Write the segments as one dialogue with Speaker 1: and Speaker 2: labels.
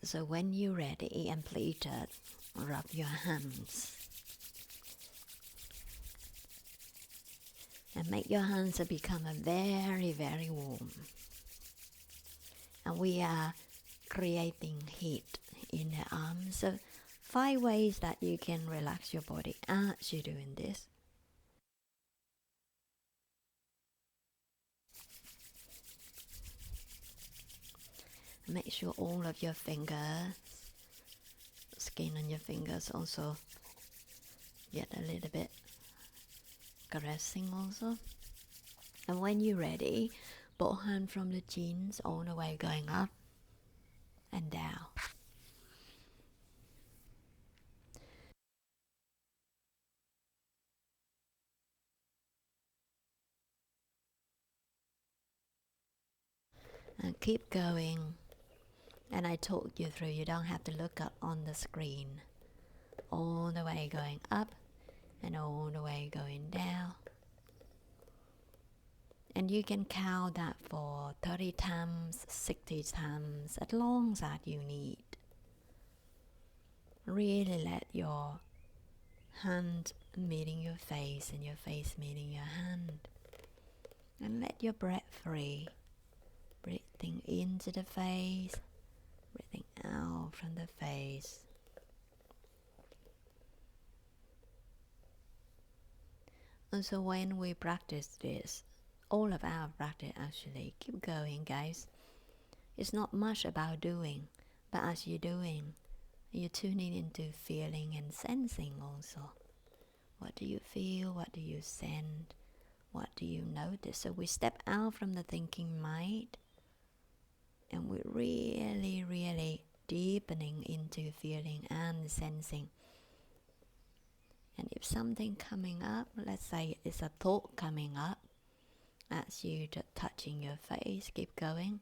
Speaker 1: So when you're ready and pleated, rub your hands. And make your hands become very, very warm. And we are creating heat in the arms. So 5 ways that you can relax your body as you're doing this. Make sure all of your fingers, skin on your fingers also get a little bit caressing also. And when you're ready, both hands from the chins all the way going up and down. And keep going. And I told you through, you don't have to look up on the screen. All the way going up and all the way going down. And you can count that for 30 times, 60 times, as long as you need. Really let your hand meeting your face and your face meeting your hand. And let your breath free. Breathing into the face, breathing out from the face. And so when we practice this, all of our practice actually, keep going guys. It's not much about doing, but as you're doing, you're tuning into feeling and sensing also. What do you feel? What do you sense? What do you notice? So we step out from the thinking mind and we're really, really deepening into feeling and sensing. And if something coming up, let's say it's a thought coming up, as you just touching your face, keep going.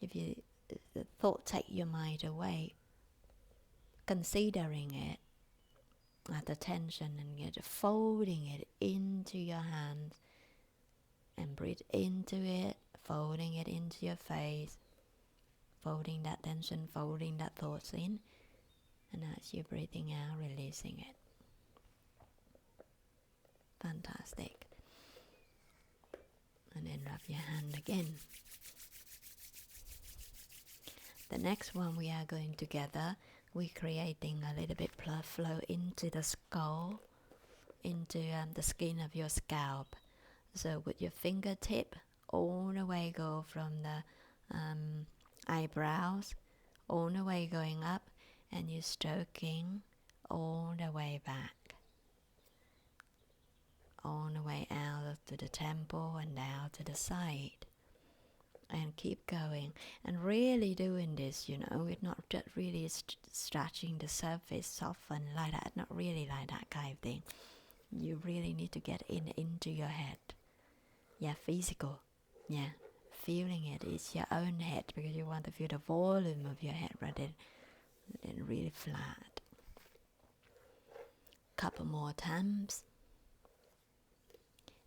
Speaker 1: If the thought take your mind away, considering it at attention and get folding it into your hands and breathe into it, folding it into your face, folding that tension, folding that thoughts in, and as you're breathing out, releasing it. Fantastic. And then rub your hand again. The next one we are going together, we're creating a little bit blood flow into the skull, into the skin of your scalp. So with your fingertip, all the way go from the eyebrows, all the way going up, and you're stroking all the way back. All the way out to the temple and down to the side. And keep going. And really doing this, it's not just really stretching the surface, soften like that, not really like that kind of thing. You really need to get into your head. Yeah, physical. Yeah, feeling it. It's your own head because you want to feel the volume of your head rather than really flat. Couple more times.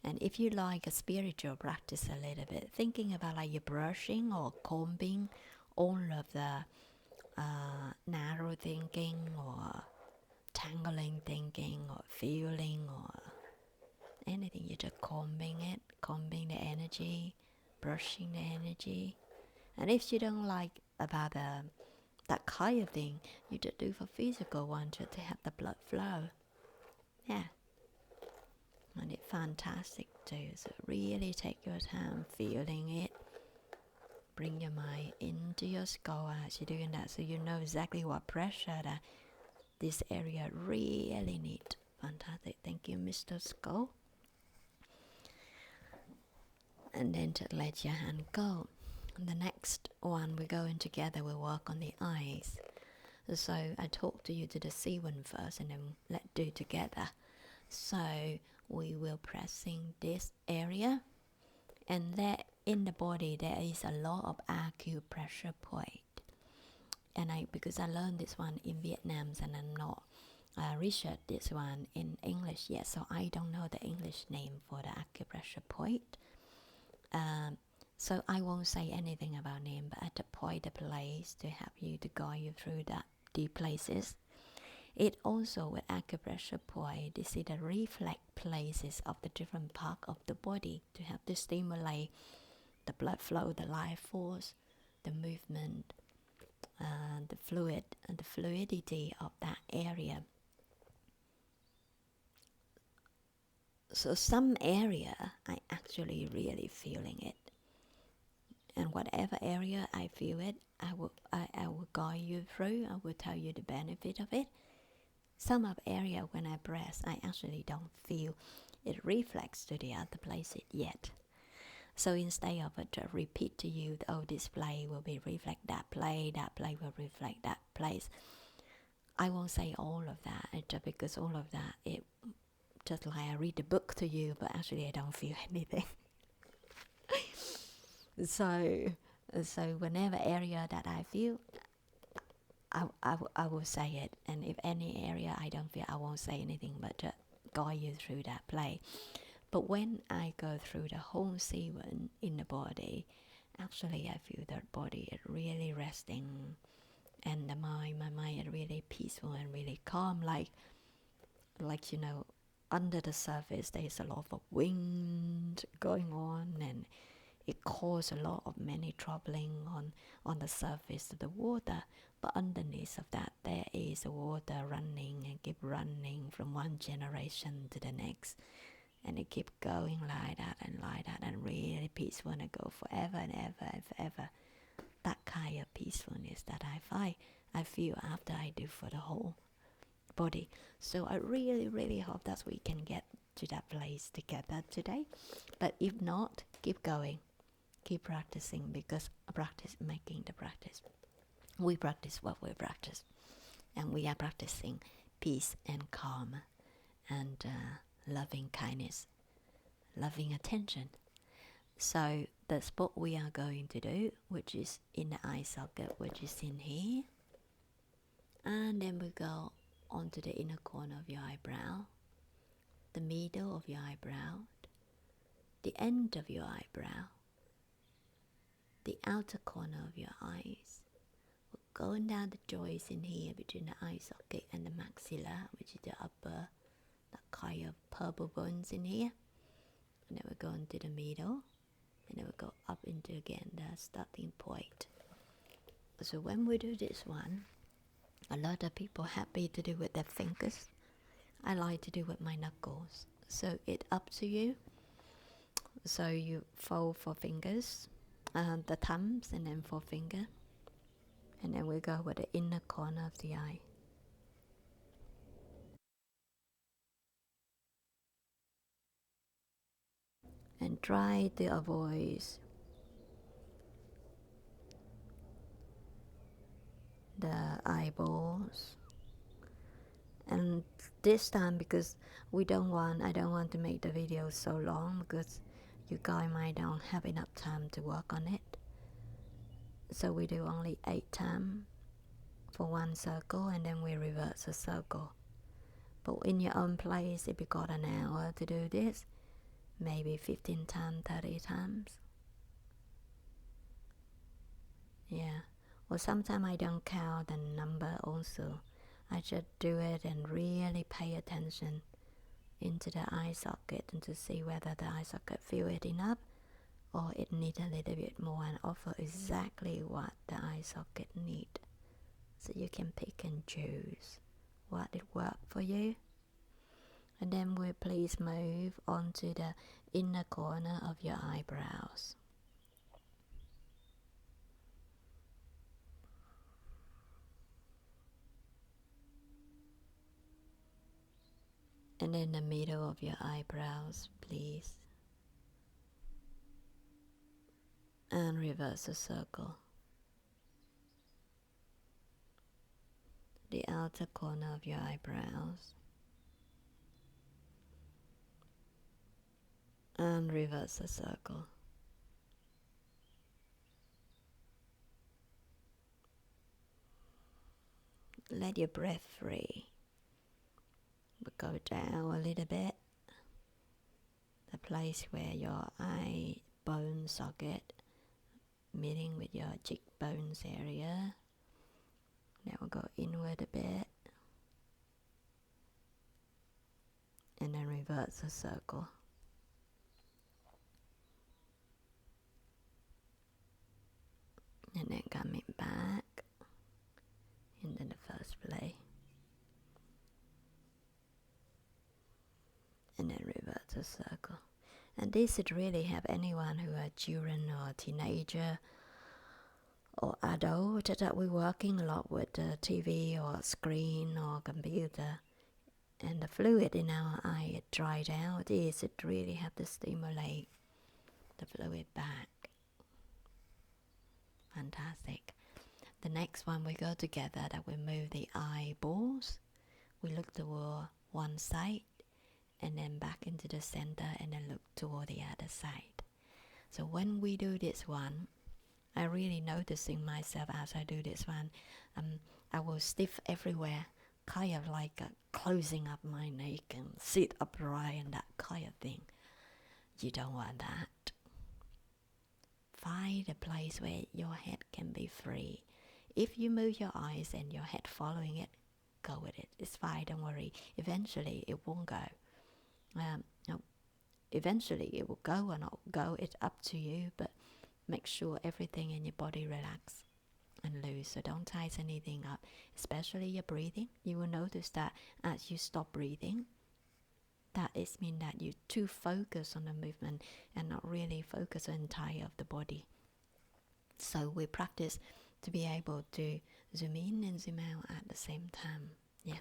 Speaker 1: And if you like a spiritual practice a little bit, thinking about like you're brushing or combing all of the narrow thinking or tangling thinking or feeling or anything, you're just combing it, combing the energy, brushing the energy. And if you don't like about that kind of thing, you just do for physical one just to have the blood flow. Yeah. And it's fantastic too. So really take your time feeling it. Bring your mind into your skull as you're doing that, so you know exactly what pressure that this area really needs. Fantastic. Thank you, Mr. Skull. And then just let your hand go. And the next one we're going together, we'll work on the eyes. So I talk to you to the C one first and then let's do together. So we will pressing this area, and there in the body there is a lot of acupressure point. And because I learned this one in Vietnam and I'm not researched this one in English yet, so I don't know the English name for the acupressure point. So I won't say anything about name, but at the point, the place to help you to guide you through that deep places. It also with acupressure point, this is the reflex places of the different part of the body to help to stimulate the blood flow, the life force, the movement, the fluid and the fluidity of that area. So some area I actually really feeling it. And whatever area I feel it, I will guide you through. I will tell you the benefit of it. Some of area when I breathe, I actually don't feel it reflects to the other places yet. So instead of it to repeat to you, oh, this place will be reflect that place will reflect that place. I won't say all of that, because all of that, it just like I read the book to you, but actually I don't feel anything. So whenever area that I feel, I will say it. And if any area I don't feel, I won't say anything, but just guide you through that place. But when I go through the whole sequence in the body, actually I feel that body is really resting, and my mind is really peaceful and really calm, like under the surface there's a lot of wind going on, and it causes a lot of many troubling on the surface of the water, but underneath of that there is water running and keep running from one generation to the next, and it keep going like that and really peaceful, and it go forever and ever and forever. That kind of peacefulness that I feel after I do for the whole body. So I really hope that we can get to that place together today. But if not, keep going, keep practicing, because practice making the practice. We practice what we practice, and we are practicing peace and calm and loving kindness, loving attention. So the spot we are going to do, which is in the eye socket, which is in here, and then we go onto the inner corner of your eyebrow, the middle of your eyebrow, the end of your eyebrow, the outer corner of your eyes. We're going down the joints in here between the eye socket and the maxilla, which is the upper, that kind of purple bones in here. And then we're going to the middle, and then we go up into again the starting point. So when we do this one, a lot of people happy to do with their fingers. I like to do with my knuckles. So it's up to you. So you fold four fingers, the thumbs, and then forefinger, and then we go with the inner corner of the eye. And try to avoid the eyeballs. And this time, because I don't want to make the video so long, because you guys might not have enough time to work on it. So we do only 8 times for one circle, and then we reverse the circle. But in your own place, if you got an hour to do this, maybe 15 times, 30 times. Yeah. Or sometimes I don't count the number also. I just do it and really pay attention into the eye socket, and to see whether the eye socket feel it enough, or it need a little bit more, and offer exactly what the eye socket need. So you can pick and choose what it work for you. And then we please move on to the inner corner of your eyebrows. And in the middle of your eyebrows, please. And reverse the circle. The outer corner of your eyebrows. And reverse the circle. Let your breath free. But go down a little bit. The place where your eye bone socket meeting with your cheekbones area. Now we'll go inward a bit. And then reverse the circle. And then coming back into the first play. And then reverse the circle. And this would really help anyone who are children or teenager or adult that we're working a lot with the TV or screen or computer. And the fluid in our eye, it dried out. This it really have to stimulate the fluid back. Fantastic. The next one we go together, that we move the eyeballs. We look toward one side and then back into the center and then look toward the other side. So when we do this one, I really noticing myself as I do this one, I will stiff everywhere, kind of like closing up my neck and sit upright and that kind of thing. You don't want that. Find a place where your head can be free. If you move your eyes and your head following it, go with it. It's fine, don't worry. Eventually it won't go. No, eventually it will go or not go. It's up to you, but make sure everything in your body relax and loose. So don't tighten anything up, especially your breathing. You will notice that as you stop breathing, that is mean that you too focus on the movement and not really focus on the entire of the body. So we practice to be able to zoom in and zoom out at the same time. Yeah.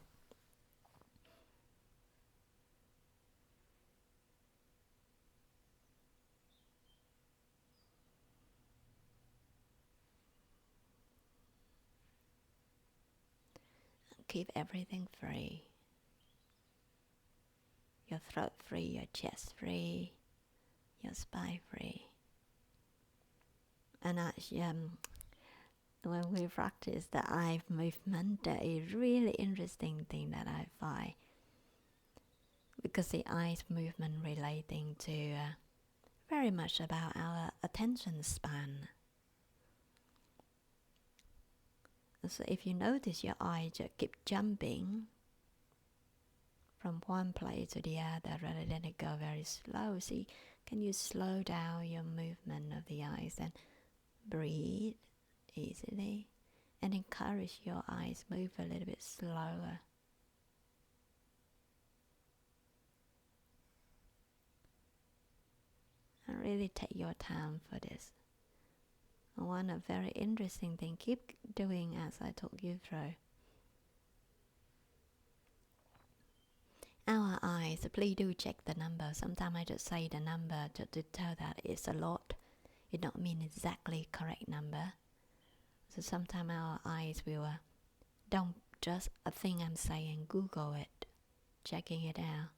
Speaker 1: Keep everything free. Your throat free, your chest free, your spine free. And actually, when we practice the eye movement, that is really interesting thing that I find. Because the eyes movement relating to very much about our attention span. So if you notice your eye just keep jumping from one place to the other rather than it go very slow, see, can you slow down your movement of the eyes and breathe easily and encourage your eyes move a little bit slower. And really take your time for this. One a very interesting thing, keep doing as I talk you through. Our eyes, please do check the number. Sometimes I just say the number to tell that it's a lot. It don't mean exactly correct number. So sometimes our eyes will don't just a thing I'm saying, Google it, checking it out.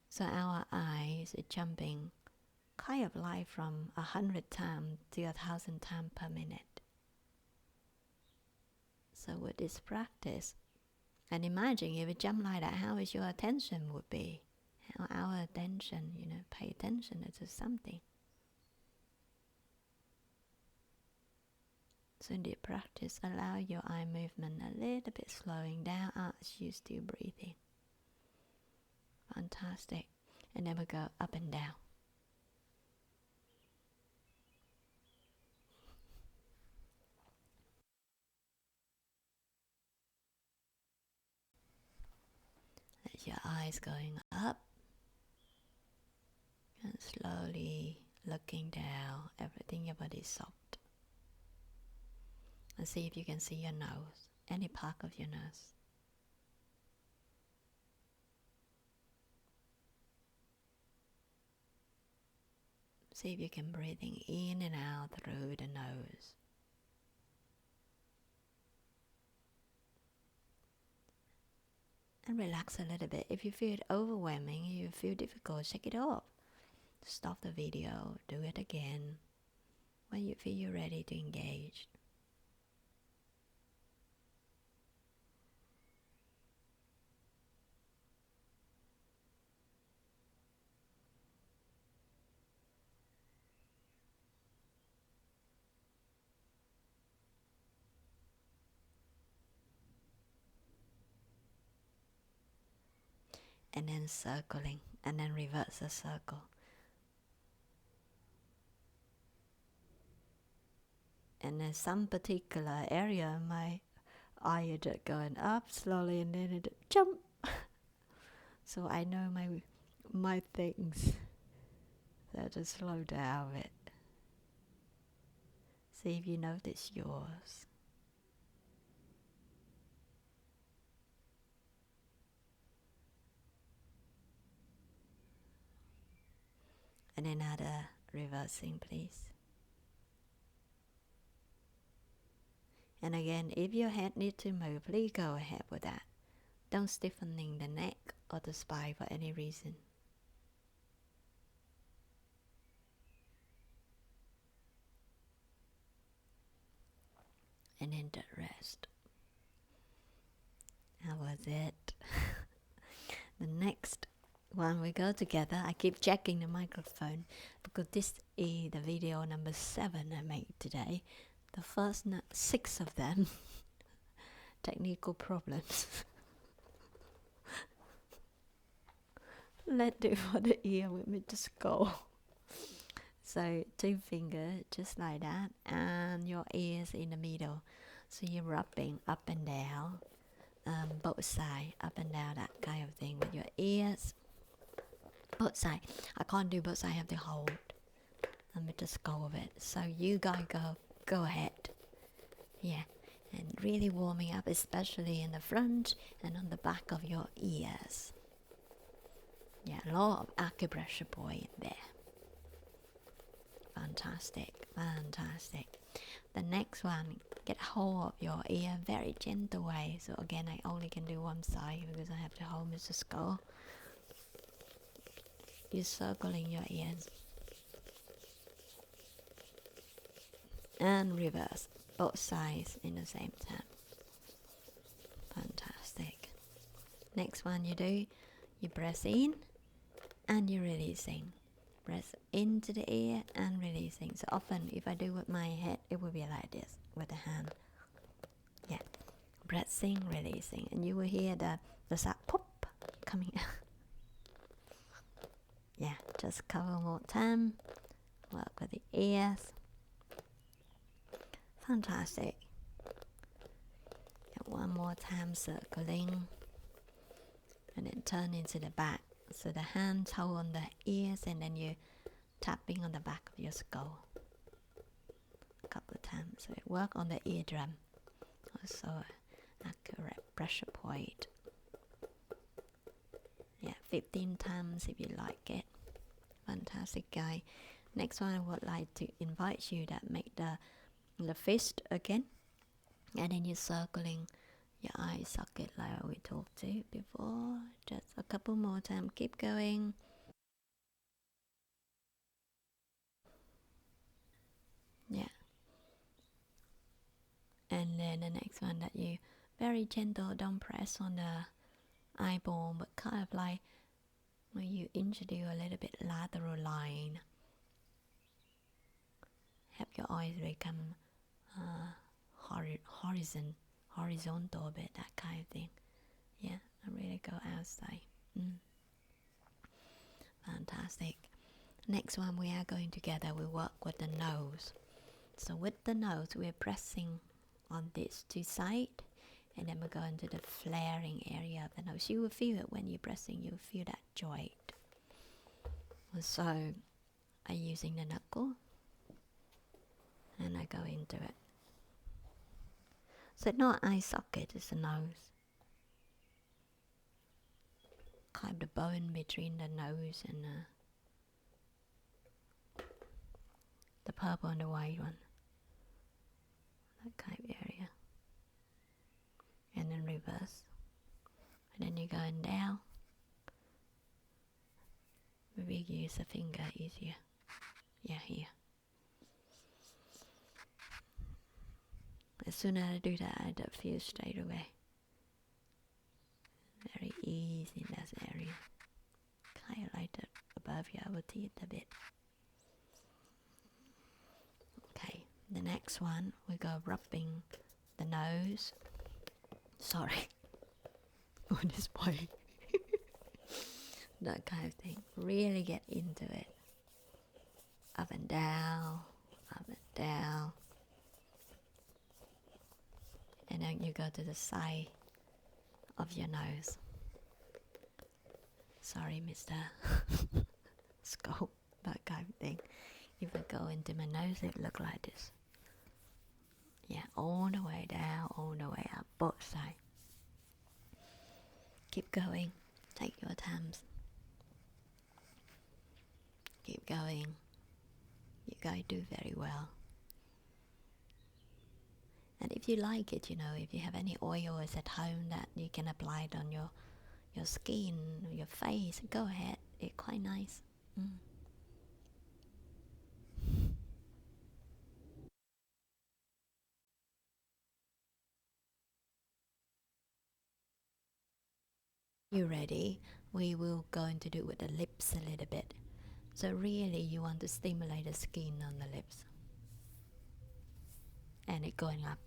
Speaker 1: So our eyes are jumping kind of like from 100 times to 1,000 times per minute. So with this practice, and imagine if it jump like that, how is your attention would be? How our attention, pay attention to something. So in the practice, allow your eye movement a little bit slowing down as you still breathing. Fantastic. And then we go up and down. Let your eyes going up and slowly looking down, everything your body is soft. And see if you can see your nose, any part of your nose. See if you can breathing in and out through the nose. And relax a little bit. If you feel it overwhelming, you feel difficult, shake it off. Stop the video, do it again when you feel you're ready to engage. and then circling, and then reverse the circle. And then some particular area, my eye is going up slowly, and then it jump. So I know my things. So just slow down a bit. See if you notice yours. And another reversing, please. And again, if your head needs to move, please go ahead with that. Don't stiffening the neck or the spine for any reason. And then the rest. How was it? The next one we go together. I keep checking the microphone because this is the video number 7 I made today. The first 6 of them technical problems. Let's do for the ear with me, just go. So 2 fingers just like that, and your ears in the middle. So you're rubbing up and down, both sides, up and down, that kind of thing with your ears. Both sides. I can't do both sides, I have to hold. Let me just go with it. So you guys go ahead. Yeah. And really warming up, especially in the front and on the back of your ears. Yeah, a lot of acupressure point there. Fantastic, fantastic. The next one, get hold of your ear very gentle way. So again, I only can do one side because I have to hold Mr. Skull. You're circling your ears. And reverse, both sides in the same time. Fantastic. Next one you do, you press in and you're releasing. Press into the ear and releasing. So often if I do with my head, it will be like this with the hand. Yeah. Pressing, releasing. And you will hear the sound pop coming out. Yeah, just couple more time. Work with the ears. Fantastic. And one more time circling. And then turn into the back. So the hands hold on the ears and then you tapping on the back of your skull. A couple of times. So it work on the eardrum. Also accurate pressure point. Yeah, 15 times if you like it. Fantastic, guy. Next one I would like to invite you that make the fist again. And then you're circling your eye socket like we talked to before. Just a couple more times. Keep going. Yeah. And then the next one that you very gentle, don't press on the eyeball, but kind of like when you introduce a little bit lateral line. Have your eyes become horizontal a bit, that kind of thing. Yeah, I really go outside. Fantastic. Next one we are going together, we work with the nose. So with the nose, we're pressing on these 2 sides, and then we're going to the flaring area of the nose. You will feel it when you're pressing, you will feel that joint. So I'm using the knuckle, and I go into it. So it's not eye socket, it's the nose. Kind of the bone between the nose and the purple and the white one. That kind of area. And then reverse. And then you're going down. Maybe use a finger easier. Yeah, here. As soon as I do that, I don't feel straight away. Very easy in that area. Kind of like above your upper teeth a bit. Okay, the next one, we go rubbing the nose. Sorry. On this way. that kind of thing. Really get into it. Up and down, up and down. And then you go to the side of your nose. Sorry, Mr. Scalp, that kind of thing. If I go into my nose, it look like this. Yeah, all the way down, all the way up, both sides. Keep going. Take your time. Keep going. You guys do very well. And if you like it, if you have any oils at home that you can apply it on your skin, your face, go ahead. It's quite nice. You ready? We will going to do it with the lips a little bit. So really you want to stimulate the skin on the lips. And it going up.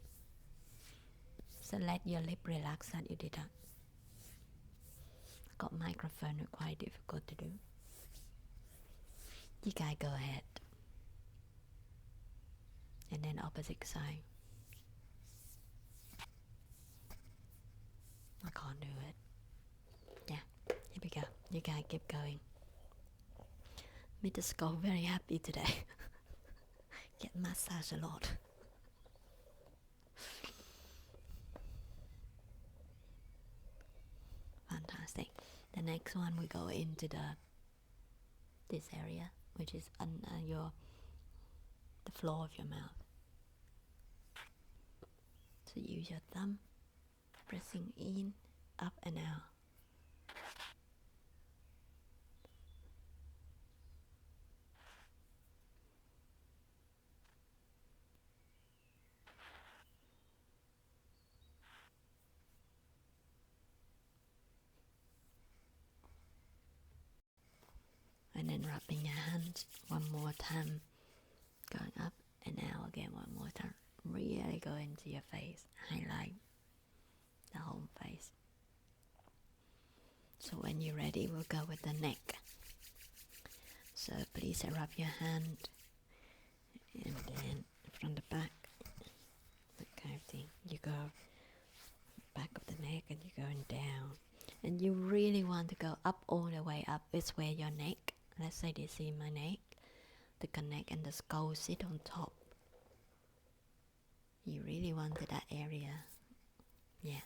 Speaker 1: So let your lip relax as you did that. Got microphone, quite difficult to do. You guys go ahead. And then opposite side. I can't do it. Yeah, here we go. You guys keep going. Mr. Scalp very happy today. Get massaged a lot. Fantastic. The next one we go into this area, which is under the floor of your mouth. So use your thumb, pressing in, up and out. And then rubbing your hands one more time, going up and out again one more time. Really go into your face, highlight the whole face. So when you're ready, we'll go with the neck. So please rub your hand, and then from the back, that kind of thing. You go back of the neck and you're going down. And you really want to go up, all the way up. It's where your neck, let's say this is my neck, the neck and the skull sit on top. You really want that area, yeah,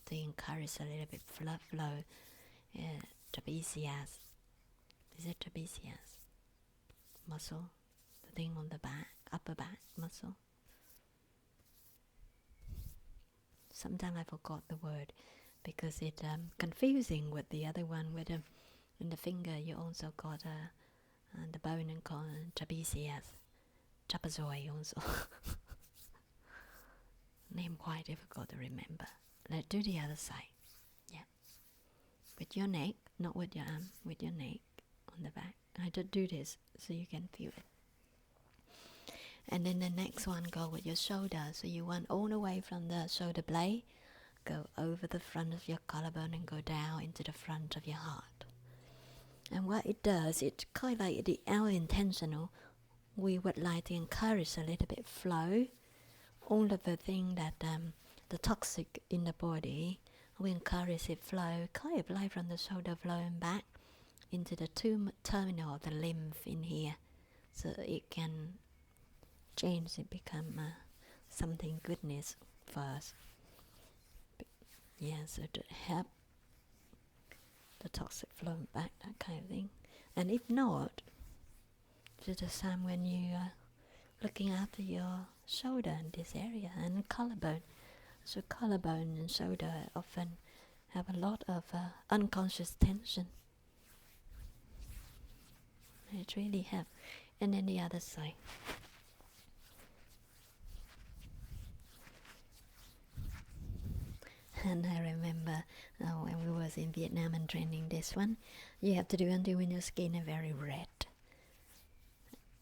Speaker 1: to encourage a little bit blood flow. Trapezius, is it trapezius muscle, the thing on the back, upper back muscle. Sometimes I forgot the word because it's confusing with the other one. With in the finger, you also got the bone and called trapezius, trapezoid also. Name quite difficult to remember. Let's do the other side. Yeah. With your neck, not with your arm, with your neck on the back. I just do this so you can feel it. And then the next one, go with your shoulder. So you want all the way from the shoulder blade, go over the front of your collarbone and go down into the front of your heart. And what it does, it's kind of like our intentional. We would like to encourage a little bit flow. All of the thing that the toxic in the body, we encourage it flow, kind of like from the shoulder flowing back into the terminal of the lymph in here, so it can change it, become something goodness for us. Yeah, so to help the toxic flowing back, that kind of thing. And if not, to the time when you looking after your shoulder in this area and collarbone. So collarbone and shoulder often have a lot of unconscious tension. It really helps. And then the other side. And I remember when we was in Vietnam and training this one, you have to do until when your skin is very red.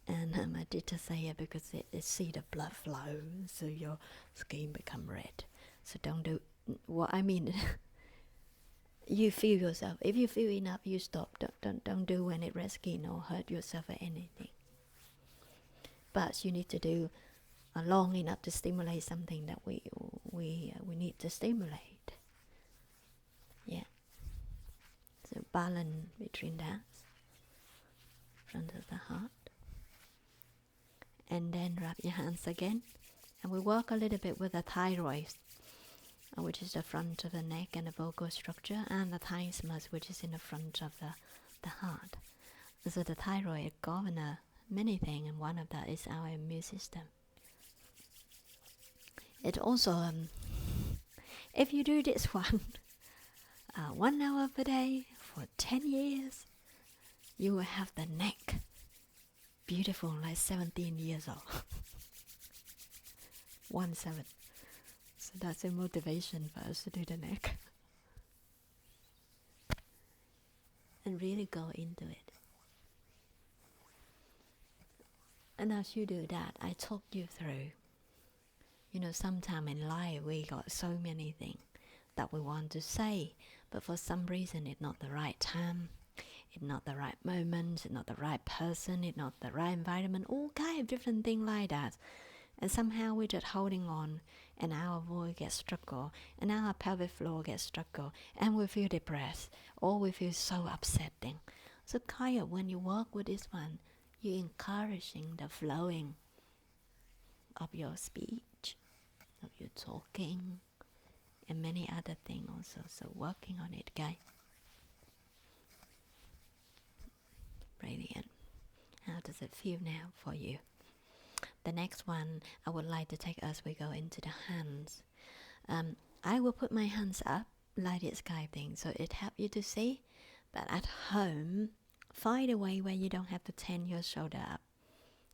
Speaker 1: And I did to say it because it see the blood flow, so your skin become red. So don't do what I mean. You feel yourself. If you feel enough, you stop. Don't do when it risky or hurt yourself or anything. But you need to do long enough to stimulate something that we need to stimulate. Yeah. So balance between that, front of the heart, and then wrap your hands again, and we work a little bit with the thyroid, which is the front of the neck and the vocal structure, and the thymus, which is in the front of the heart. So the thyroid governs many things, and one of that is our immune system. It also, if you do this one 1 hour per day for 10 years, you will have the neck beautiful like 17 years old. 17. So that's a motivation for us to do the neck. And really go into it. And as you do that, I talk you through. Sometime in life we got so many things that we want to say, but for some reason it's not the right time, it's not the right moment, it's not the right person, it's not the right environment, all kind of different things like that. And somehow we're just holding on, and our voice gets struggle, and our pelvic floor gets struggle, and we feel depressed, or we feel so upsetting. So kind of when you work with this one, you're encouraging the flowing of your speech, of your talking, and many other things also. So working on it, guys. Brilliant. How does it feel now for you? The next one I would like to take as we go into the hands. I will put my hands up like this kind of thing, so it helps you to see. But at home, find a way where you don't have to turn your shoulder up.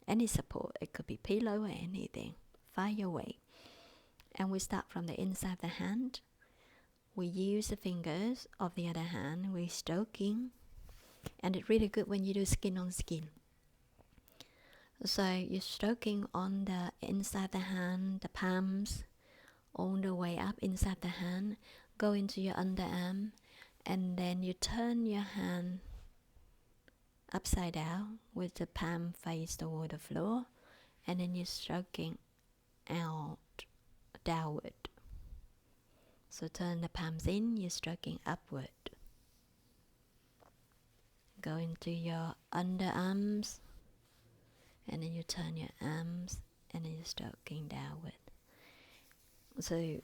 Speaker 1: Any support, it could be pillow or anything. Find your way. And we start from the inside of the hand. We use the fingers of the other hand. We're stroking. And it's really good when you do skin on skin. So you're stroking on the inside of the hand, the palms, all the way up inside the hand. Go into your underarm. And then you turn your hand upside down with the palm face toward the floor. And then you're stroking out, downward. So turn the palms in, you're stroking upward. Go into your underarms, and then you turn your arms, and then you're stroking downward. So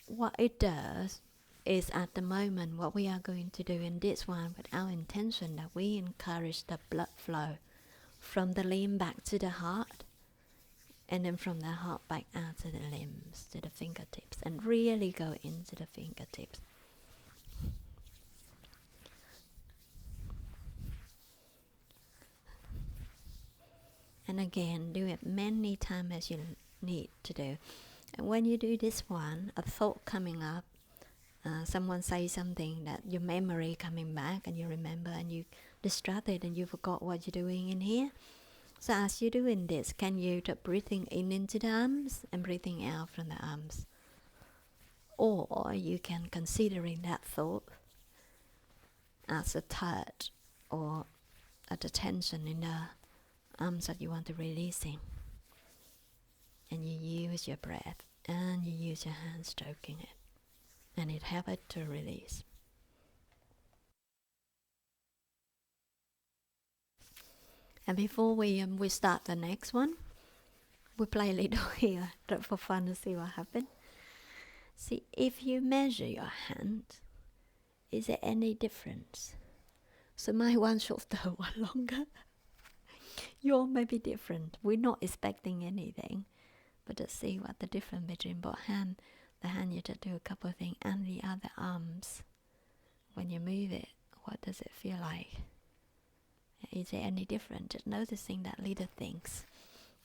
Speaker 1: what it does is at the moment what we are going to do in this one with our intention that we encourage the blood flow from the limb back to the heart, and then from the heart back out to the limbs, to the fingertips, and really go into the fingertips. And again, do it many times as you need to do. And when you do this one, a thought coming up, someone says something that your memory coming back, and you remember, and you distracted, and you forgot what you're doing in here. So as you're doing this, can you keep breathing in into the arms and breathing out from the arms? Or you can considering that thought as a touch or a tension in the arms that you want to releasing. And you use your breath and you use your hands stroking it. And it helps it to release. And before we start the next one, we play a little here for fun to see what happens. See, if you measure your hand, is there any difference? So my one shorter, one longer. Yours may be different. We're not expecting anything, but to see what the difference between both hand, the hand you just do a couple of things, and the other arms. When you move it, what does it feel like? Is there any different? Just noticing that little things,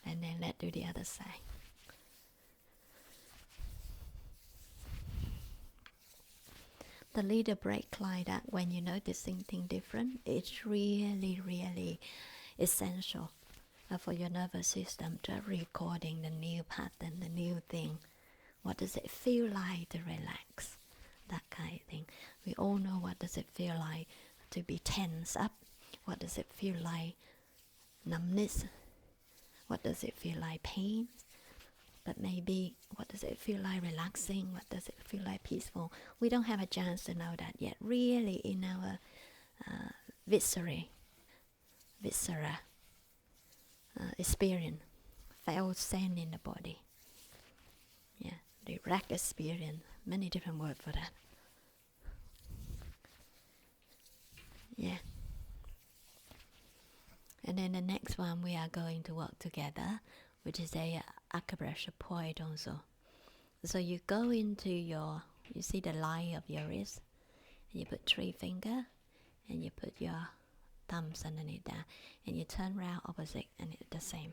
Speaker 1: and then let's do the other side. The little break like that, when you notice something different, it's really, really essential for your nervous system to recording the new pattern, the new thing. What does it feel like to relax? that kind of thing. We all know what does it feel like to be tense up. What does it feel like numbness? What does it feel like pain? But maybe what does it feel like relaxing? What does it feel like peaceful? We don't have a chance to know that yet. Really, in our viscera experience, felt sense in the body. Yeah, direct experience. Many different words for that. Yeah. And then the next one we are going to work together, which is a acupressure point also. So you go into you see the line of your wrist, and you put 3 fingers, and you put your thumbs underneath that, and you turn around opposite, and it's the same.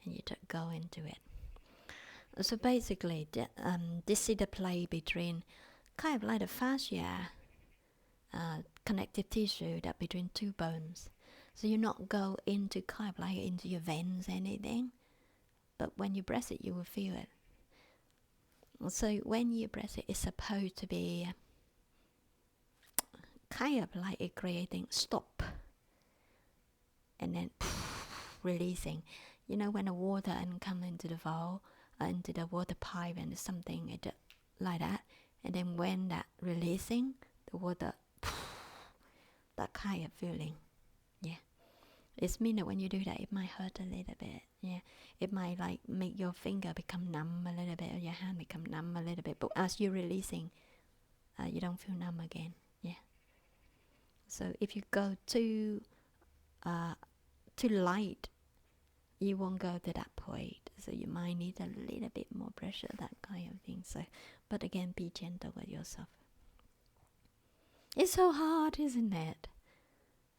Speaker 1: And you go into it. So basically, this is the play between kind of like the fascia, connective tissue that between 2 bones. So you not go into kind of like into your veins anything, but when you press it, you will feel it. So when you press it, it's supposed to be kind of like it creating stop, and then releasing. You know when the water and come into the valve, into the water pipe and something it like that, and then when that releasing the water, that kind of feeling. Yeah, it means that when you do that, it might hurt a little bit. Yeah, it might like make your finger become numb a little bit, or your hand become numb a little bit. But as you're releasing, you don't feel numb again. Yeah. So if you go too light, you won't go to that point. So you might need a little bit more pressure, that kind of thing. So, but again, be gentle with yourself. It's so hard, isn't it?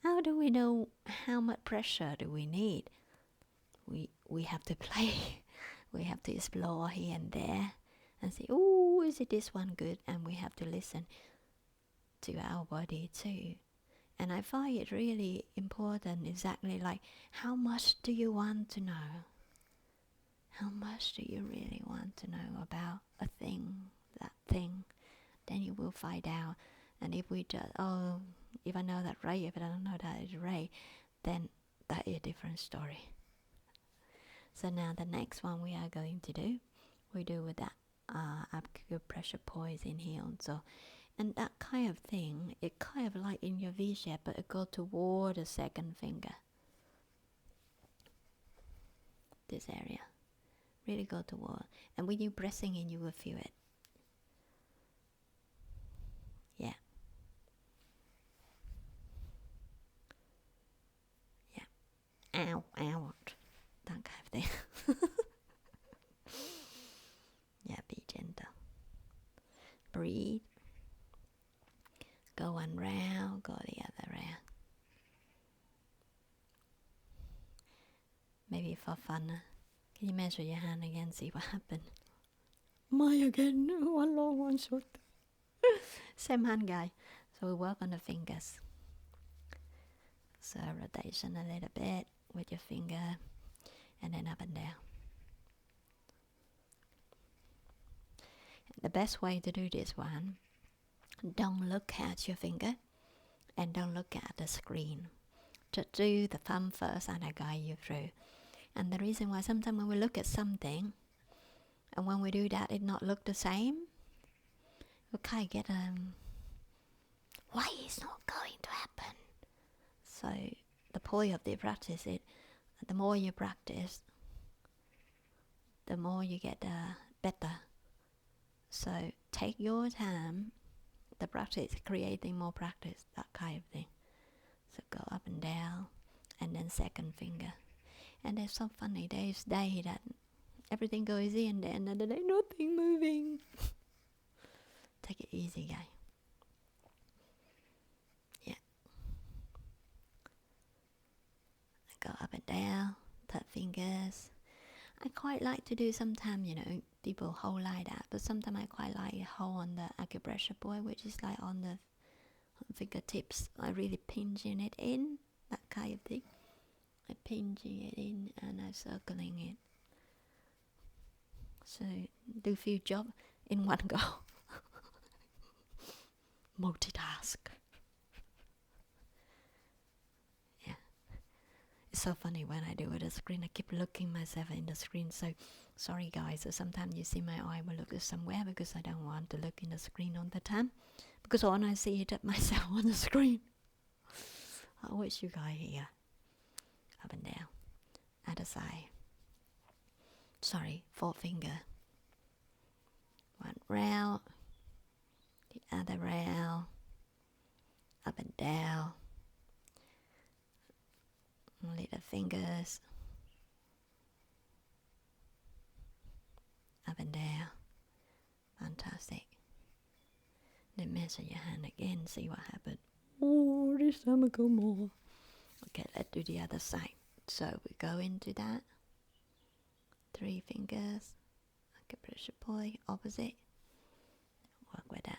Speaker 1: How do we know how much pressure do we need? We have to play. We have to explore here and there and say, oh, is it this one good? And we have to listen to our body too. And I find it really important, exactly like, how much do you want to know? How much do you really want to know about a thing, that thing? Then you will find out. And if we just, if I know that right, if I don't know that is right, then that is a different story. So now the next one we are going to do, we do with that acupressure poise in here also. And that kind of thing, it kind of like in your V shape, but it goes toward the second finger. This area. Really go toward. And when you're pressing in, you will feel it. Yeah. Yeah. Ow, ouch. That kind of thing. Yeah, be gentle. Breathe. Go one round, go the other round. Maybe for fun, can you measure your hand again, see what happens? Mine again, one long, one short. Same hand, guy. So we work on the fingers. So rotation a little bit with your finger, and then up and down. The best way to do this one, don't look at your finger and don't look at the screen. Just do the thumb first and I guide you through. And the reason why sometimes when we look at something and when we do that it not look the same, we kind of get why is not going to happen? So the point of the practice is, the more you practice, the more you get better. So take your time. The practice, creating more practice, that kind of thing. So go up and down, and then second finger. And it's so funny, there's day that everything goes easy, and then another day nothing moving. Take it easy, guys. Yeah. Go up and down, third fingers. I quite like to do sometimes, people hold like that, but sometimes I quite like hold on the acupressure point, which is like on the fingertips. I really pinching it in, that kind of thing. I pinching it in and I circling it. So do few jobs in one go. multitask. Yeah. It's so funny when I do with the screen. I keep looking myself in the screen. So sorry guys. So sometimes you see my eye will look somewhere because I don't want to look in the screen all the time. Because when I see it myself on the screen. I wish you guys here. Up and down. Other side. Sorry, 4 finger. One round. The other round. Up and down. Little fingers. Up and down. Fantastic. Then measure your hand again, see what happened. Oh, this time I go more. Okay, let's do the other side. So we go into that. 3 fingers. Acupressure point, opposite. Work with that.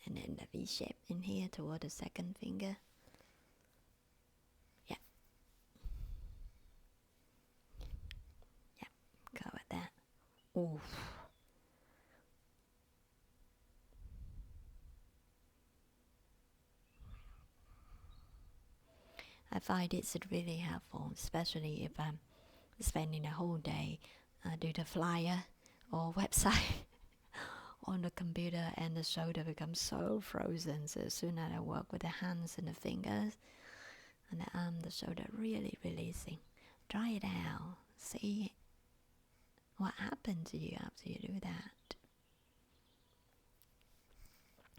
Speaker 1: And then the V shape in here toward the second finger. Yeah. Yeah, go with that. Oof. I find it's really helpful, especially if I'm spending a whole day do the flyer or website on the computer and the shoulder becomes so frozen. So as soon as I work with the hands and the fingers and the arm, the shoulder really releasing. Try it out. See what happens to you after you do that.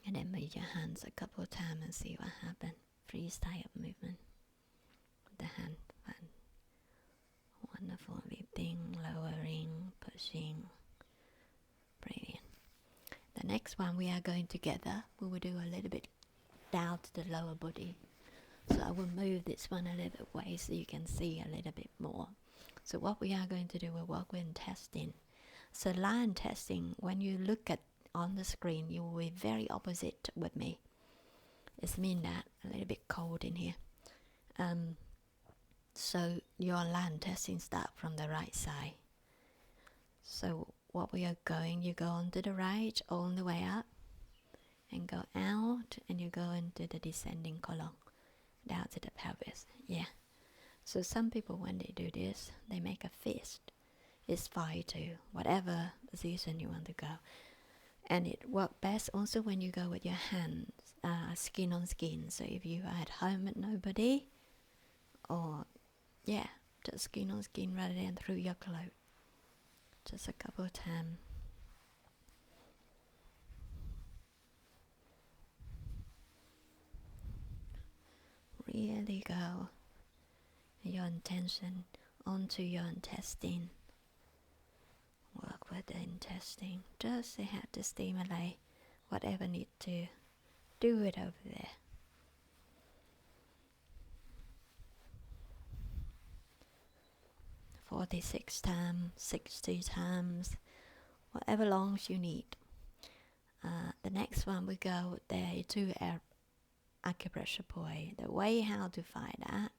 Speaker 1: And then move your hands a couple of times and see what happens. Freestyle movement with the hand. Fun. Wonderful. Lifting, lowering, pushing. Brilliant. The next one we are going together. We will do a little bit down to the lower body. So I will move this one a little bit away so you can see a little bit more. So what we are going to do, we'll work with intestine. So lion testing, when you look at on the screen, you will be very opposite with me. It means that a little bit cold in here. So your lion testing start from the right side. So what we are going, you go on to the right all the way up and go out and you go into the descending column down to the pelvis. Yeah. So some people when they do this, they make a fist. It's fine to whatever position you want to go. And it works best also when you go with your hands, skin on skin. So if you are at home with nobody, or yeah, just skin on skin rather than through your clothes. Just a couple of times. Really go your intention onto your intestine. Work with the intestine. Just have to stimulate whatever need to do it over there. "46 times, 60 times, whatever long you need. The next one we go there to acupressure point. The way how to find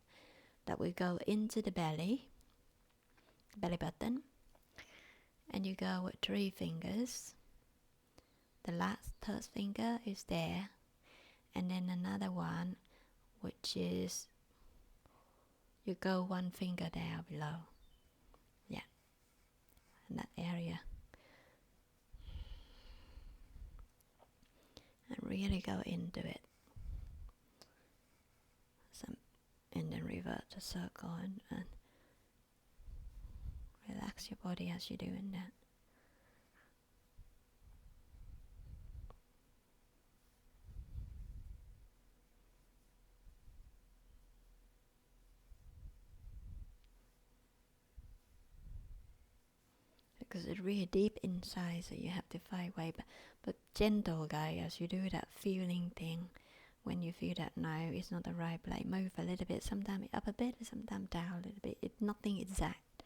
Speaker 1: that we go into the belly button, and you go with 3 fingers. The last third finger is there, and then another one, which is you go 1 finger down below. Yeah, in that area. And really go into it. And then revert the circle and relax your body as you're doing that. Because it's really deep inside, so you have to find way. But gentle, guys, as you do that feeling thing. When you feel that no, it's not the right place, move a little bit. Sometimes up a bit, sometimes down a little bit. It's nothing exact.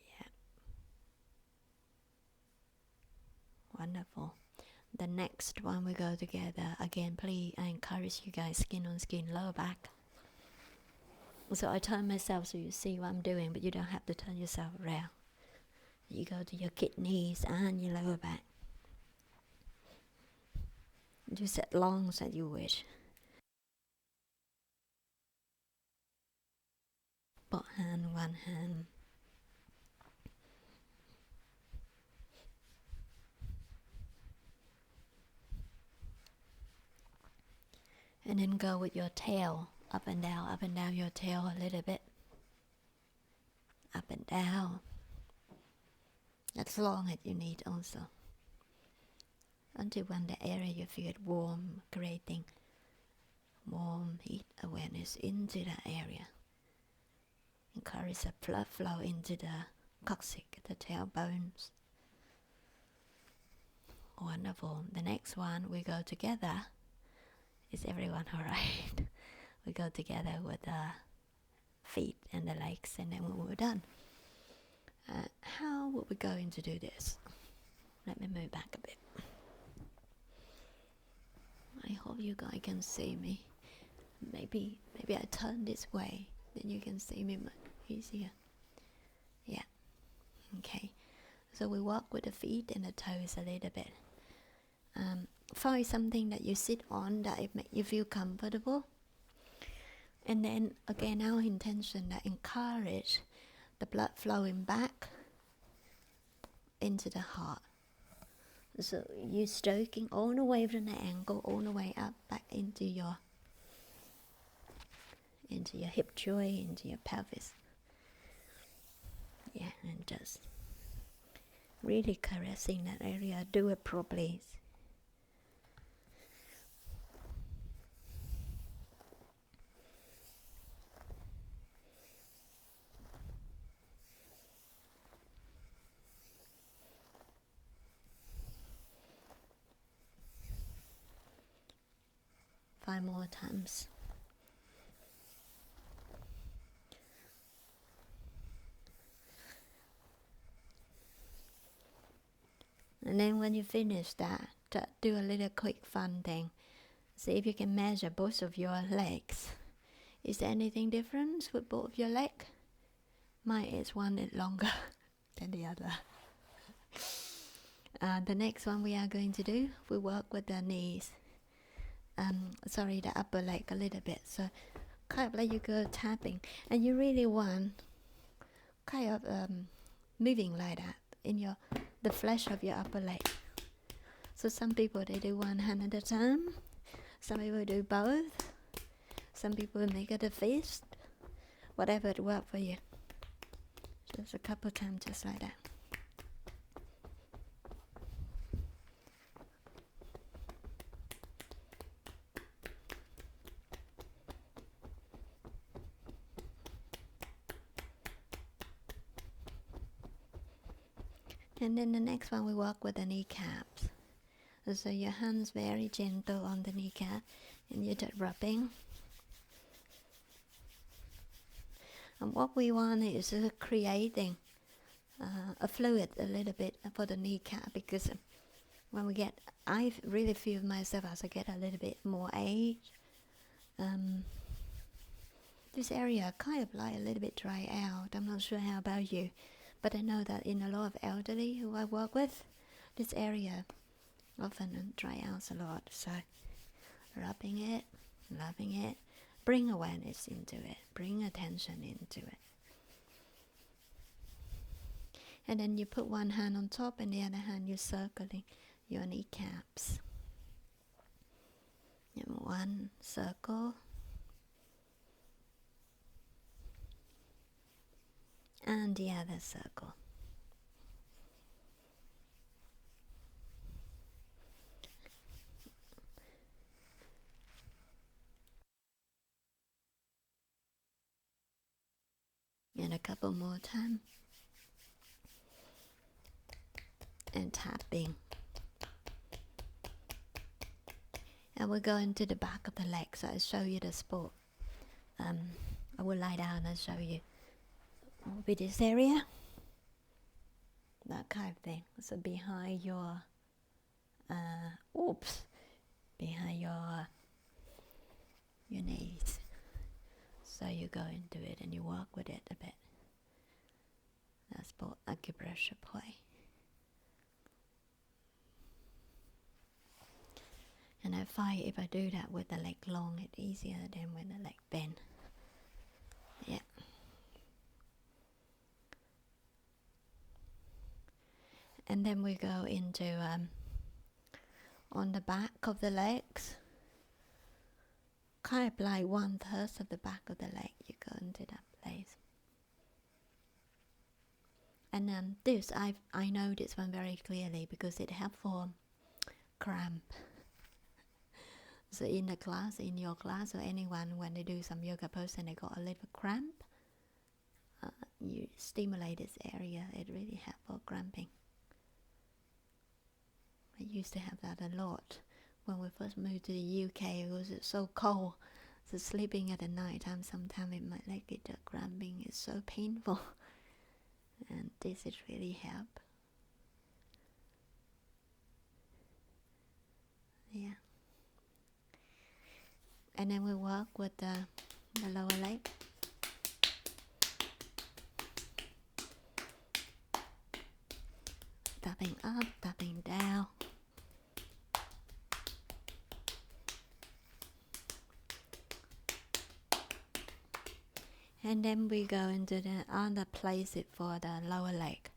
Speaker 1: Yeah. Wonderful. The next one we go together. Again, please, I encourage you guys, skin on skin, lower back. So I turn myself so you see what I'm doing, but you don't have to turn yourself around. You go to your kidneys and your lower back. Just as long as you wish. Both hand, one hand. And then go with your tail, up and down your tail a little bit. Up and down. As long as you need also. Until when the area you feel it warm, creating warm heat awareness into that area. Encourage the blood flow into the coccyx, the tailbones. Wonderful. The next one we go together. Is everyone alright? We go together with the feet and the legs, and then when we're done. How are we going to do this? Let me move back a bit. I hope you guys can see me. Maybe I turn this way, then you can see me much easier. Yeah. Okay. So we walk with the feet and the toes a little bit. Find something that you sit on that it make you feel comfortable. And then again, our intention that encourage the blood flowing back into the heart. So you stroking all the way from the ankle, all the way up back into your hip joint, into your pelvis. Yeah, and just really caressing that area. Do it properly. Five more times. And then when you finish that, do a little quick fun thing. See if you can measure both of your legs. Is there anything different with both of your legs? Mine is one is longer than the other. The next one we are going to do, we work with the knees. The upper leg a little bit. So kind of like you go tapping. And you really want kind of moving like that in the flesh of your upper leg. So some people, they do one hand at a time. Some people do both. Some people make it a fist. Whatever it works for you. Just a couple times just like that. And then the next one we work with the kneecaps. So your hands very gentle on the kneecap and you're just rubbing. And what we want is creating a fluid a little bit for the kneecap, because when I really feel myself as I get a little bit more age, this area kind of like a little bit dry out. I'm not sure how about you, but I know that in a lot of elderly who I work with, this area often dry out a lot. So rubbing it, loving it, bring awareness into it, bring attention into it. And then you put one hand on top and the other hand you're circling your kneecaps. And one circle. And the other circle. And a couple more times. And tapping. And we're going to the back of the leg, so I'll show you the spot. I will lie down and show you. Will be this area. That kind of thing. So behind your behind your knees. So you go into it and you work with it a bit. That's both acupressure play. And I find if I do that with the leg long, it's easier than with the leg bent. Yeah. And then we go into on the back of the legs, kind of like 1/3 of the back of the leg. You go into that place. And this, I know this one very clearly because it helps for cramp. So in the class, in your class, or anyone, when they do some yoga pose and they got a little cramp, you stimulate this area. It really helps for cramping. I used to have that a lot. When we first moved to the UK, it was so cold. So sleeping at the night time, sometimes it might like it cramping. It's so painful. And this is really help. Yeah. And then we work with the lower leg. Tapping up, tapping down. And then we go into the other places for the lower leg.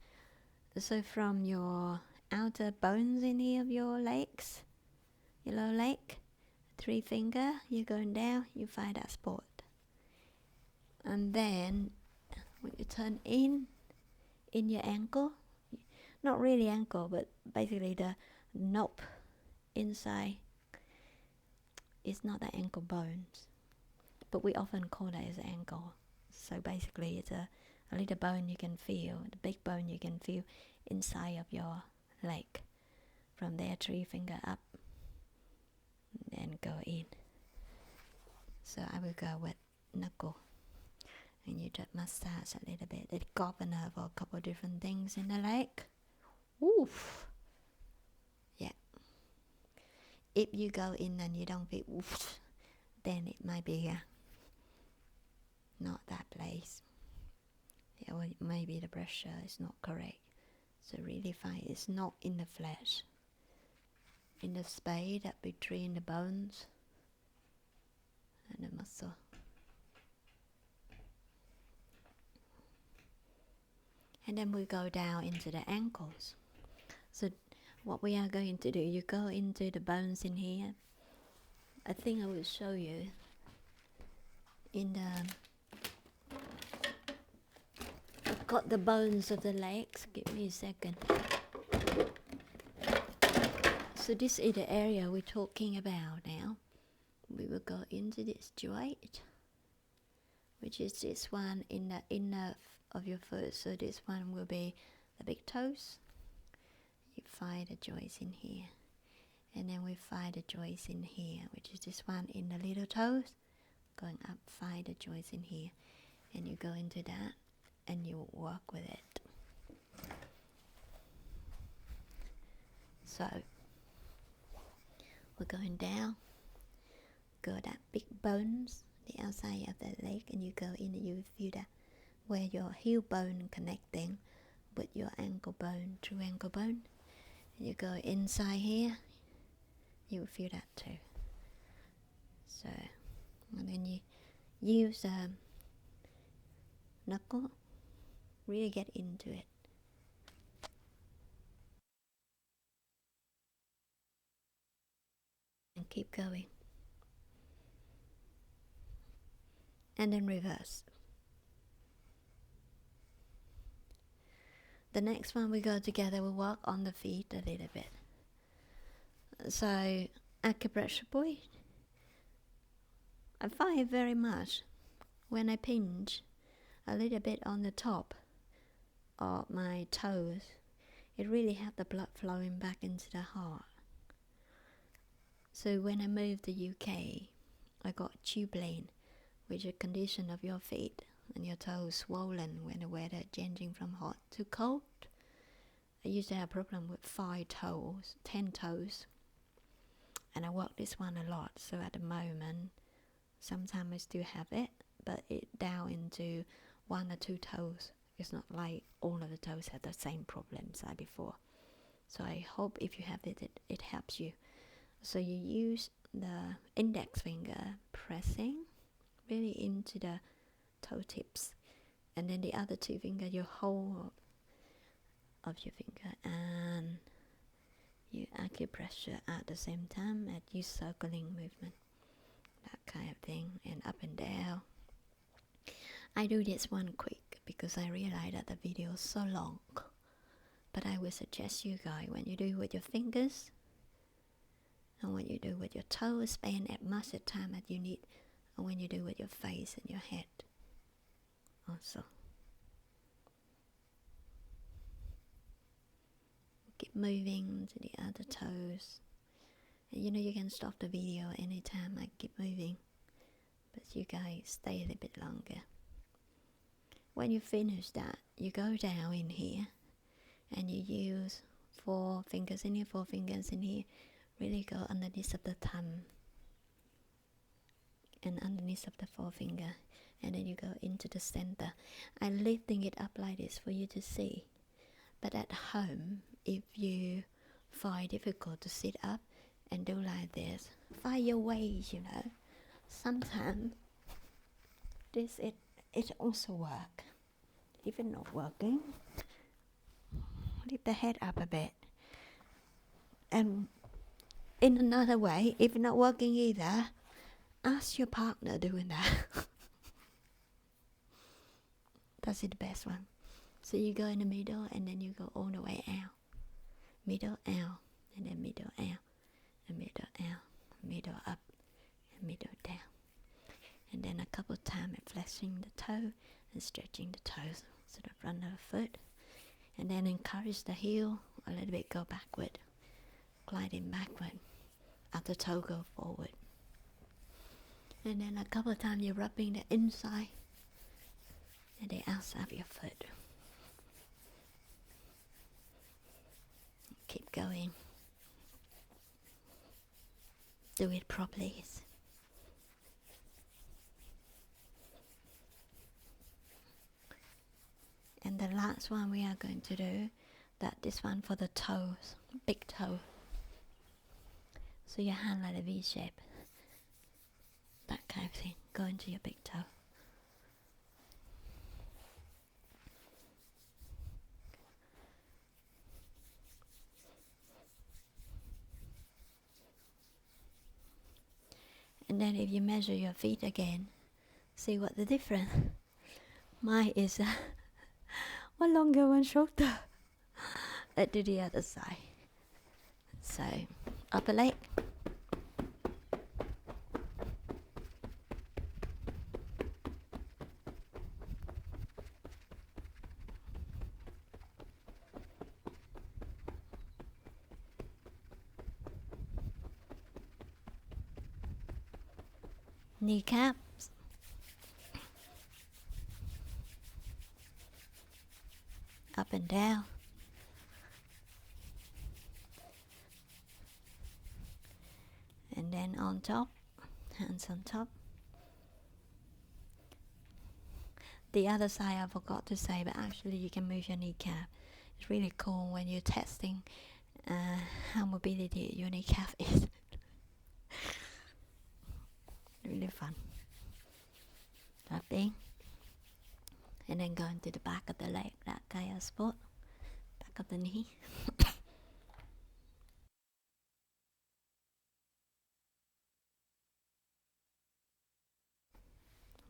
Speaker 1: So from your outer bones in here of your legs, your lower leg, 3 finger, you're going down, you find that spot. And then when you turn in your ankle, not really ankle, but basically the knob inside, it's not the ankle bones, but we often call that as ankle. So basically it's a little bone you can feel, the big bone you can feel inside of your leg. From there, 3 finger up, and go in. So I will go with knuckle, and you just massage a little bit. It governor for a couple of different things in the leg. Oof. Yeah. If you go in and you don't feel oof, then it might be not that place. Yeah, or maybe the pressure is not correct. So really find it's not in the flesh, in the space that between the bones and the muscle. And then we go down into the ankles. So what we are going to do, you go into the bones in here. I think I will show you in the, I've got the bones of the legs. Give me a second. So this is the area we're talking about now. We will go into this joint, which is this one in the inner of your foot. So this one will be the big toes. You find the joints in here. And then we find the joints in here, which is this one in the little toes. Going up, find the joints in here. And you go into that and you work with it. So we're going down. Go that big bones, the outside of the leg, and you go in and you feel that where your heel bone connecting with your ankle bone, true ankle bone. You go inside here, you will feel that too. So, and then you use knuckle, really get into it. And keep going. And then reverse. The next one we go together, we work on the feet a little bit. So, acupressure point. I find it very much when I pinch a little bit on the top of my toes, it really helps the blood flowing back into the heart. So when I moved to UK, I got chilblain, which is a condition of your feet and your toes swollen when the weather changing from hot to cold. I used to have a problem with 5 toes, 10 toes, and I work this one a lot. So at the moment, sometimes I still have it, but it down into 1 or 2 toes. It's not like all of the toes have the same problems like before. So I hope if you have it, it helps you. So you use the index finger pressing really into the toe tips, and then the other 2 fingers you hold of your finger, and you acupressure at the same time, and you circling movement, that kind of thing, and up and down. I do this one quick because I realize that the video is so long, but I would suggest you guys, when you do with your fingers and when you do with your toes, spend as much time as you need, and when you do with your face and your head also. Keep moving to the other toes. And you know, you can stop the video anytime I keep moving, but you guys stay a little bit longer. When you finish that, you go down in here and you use 4 fingers in here, 4 fingers in here. Really go underneath of the thumb and underneath of the 4-finger, and then you go into the center. I'm lifting it up like this for you to see. But at home, if you find difficult to sit up and do like this, find your ways, you know. Sometimes this it also work. If it's not working, lift the head up a bit. And in another way, if it's not working either, ask your partner doing that. That's the best one. So you go in the middle, and then you go all the way out. Middle out, and then middle out, and middle out, middle up, and middle down. And then a couple of times flexing the toe and stretching the toes to the front of the foot. And then encourage the heel a little bit, go backward, gliding backward, as the toe go forward. And then a couple of times you're rubbing the inside and the outside of your foot. Keep going. Do it properly. And the last one we are going to do, that this one for the toes, big toe. So your hand like a V shape. That kind of thing. Go into your big toe. And then if you measure your feet again, see what the difference. Mine is one longer, one shorter. Let's do the other side. So, upper leg. Kneecaps. Up and down. And then on top, hands on top. The other side I forgot to say, but actually you can move your kneecap. It's really cool when you're testing how mobility your kneecap is. Really fun. Tapping. And then going to the back of the leg, that kind of spot. Back of the knee.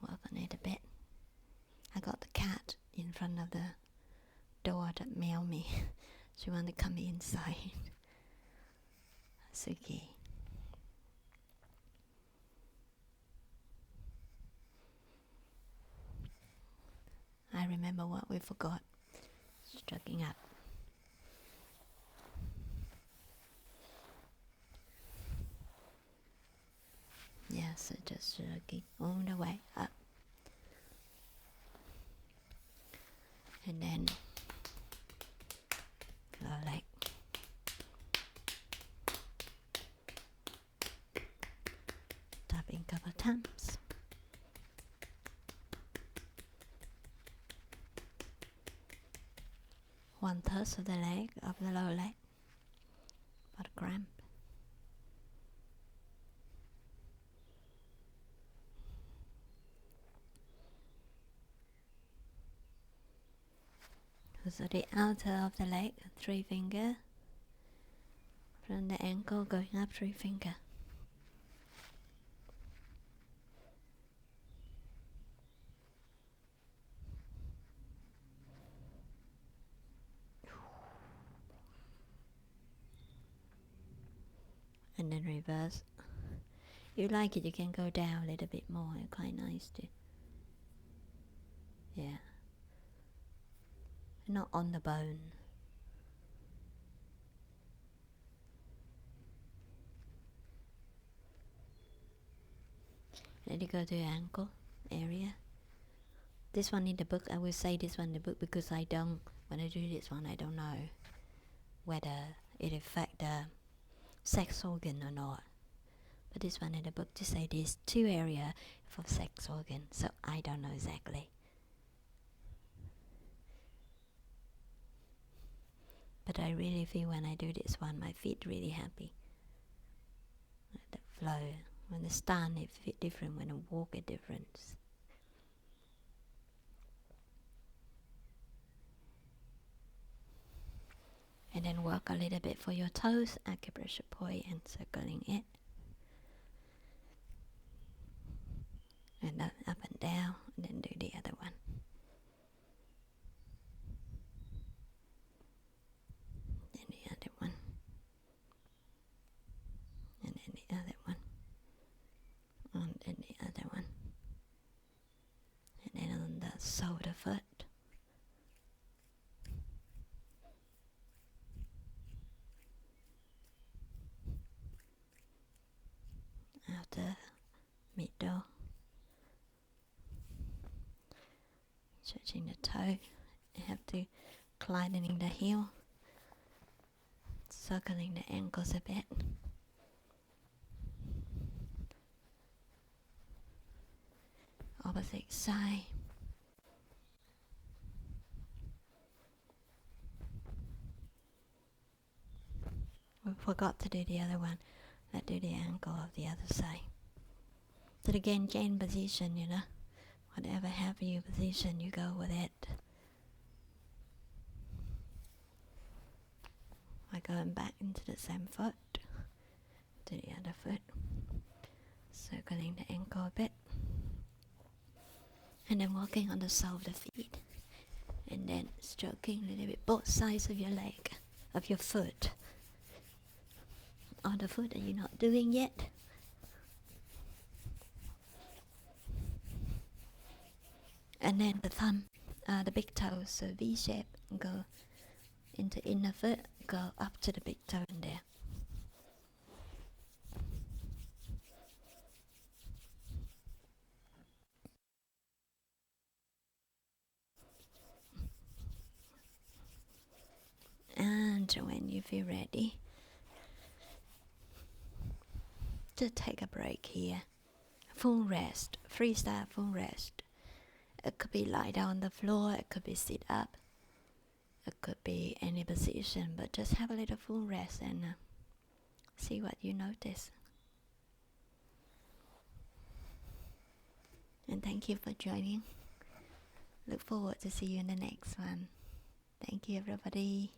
Speaker 1: Work on it a bit. I got the cat in front of the door that meowed me. She wanted to come inside. Suki. I remember what we forgot. Stroking up. Yeah, so just stroking all the way up. And then close. 1/3 of the leg, of the lower leg, but cramp. So the outer of the leg, 3 finger, from the ankle going up 3 finger. And then reverse. If you like it, you can go down a little bit more. It's quite nice too. Yeah. Not on the bone. Then you go to your ankle area. This one in the book, I will say this one in the book because I don't, when I do this one, I don't know whether it affect the sex organ or not. But this one in the book to say there's 2 areas for sex organ, so I don't know exactly. But I really feel when I do this one, my feet really happy. The flow. When I stand, it feels different. When I walk, it's different. And then work a little bit for your toes, acupressure point and circling it. And then up and down, and then do the other one. Then the other one. And then the other one. And then the other one. And then on the sole of the foot. Outer, middle. Stretching the toe. You have to climbing the heel. Circling the ankles a bit. Opposite side. We forgot to do the other one. Let's do the ankle of the other side. So again, change position, you know. Whatever happy your position, you go with it. By going back into the same foot to the other foot. Circling the ankle a bit. And then walking on the sole of the feet. And then stroking a little bit both sides of your leg, of your foot. On the foot that you're not doing yet. And then the thumb, the big toes, so V shape, go into inner foot, go up to the big toe in there. And when you feel ready, just take a break here. Full rest, freestyle full rest. It could be lie down on the floor, it could be sit up, it could be any position, but just have a little full rest and see what you notice. And thank you for joining. Look forward to see you in the next one. Thank you, everybody.